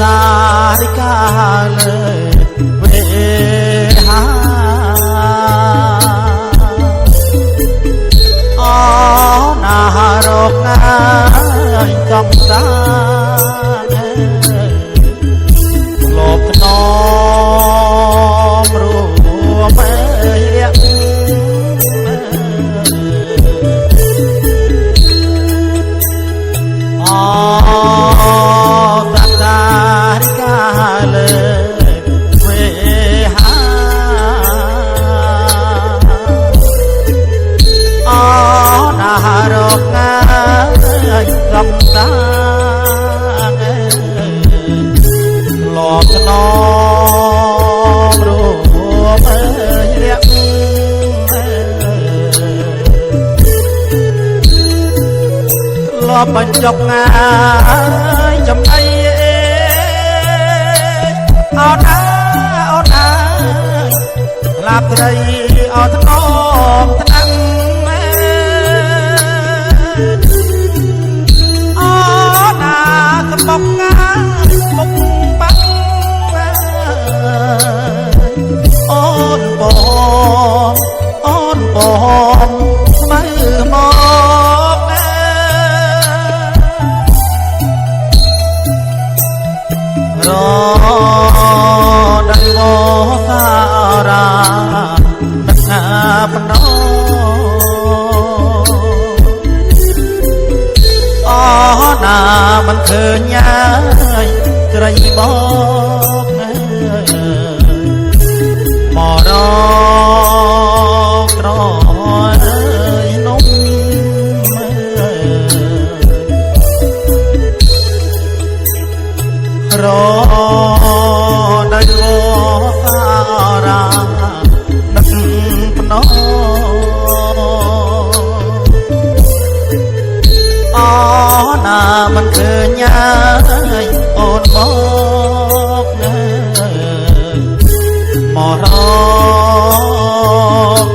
តារិកាលើវេហាអូណារកងាយកំសាលោក ថ្នមរួមរាក់អូតារិកាលើវេហាអូណារកងាយកំសាលោក ថ្នមរួមរាក់លោក បញ្ចុកងាយចំណៃអូនឡាបត្រីអត់ថ្នមថ្នាំអូណាកំបុកងាមុខបាក់អូនបងមើលមករដៃវសារាដឹកណាបណ្ដោអូណាមិនឃើញញ៉ាយត្រីបោកមករក្រនំរដៃវសារាដឹកបណ្ដោអូណាមិនឃើញញ៉ាយអូនមកមករ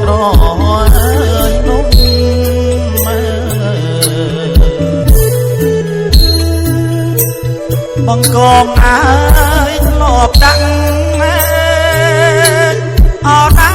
ក្រនំបង្កងអើយធ្លាប់ដាក់អូន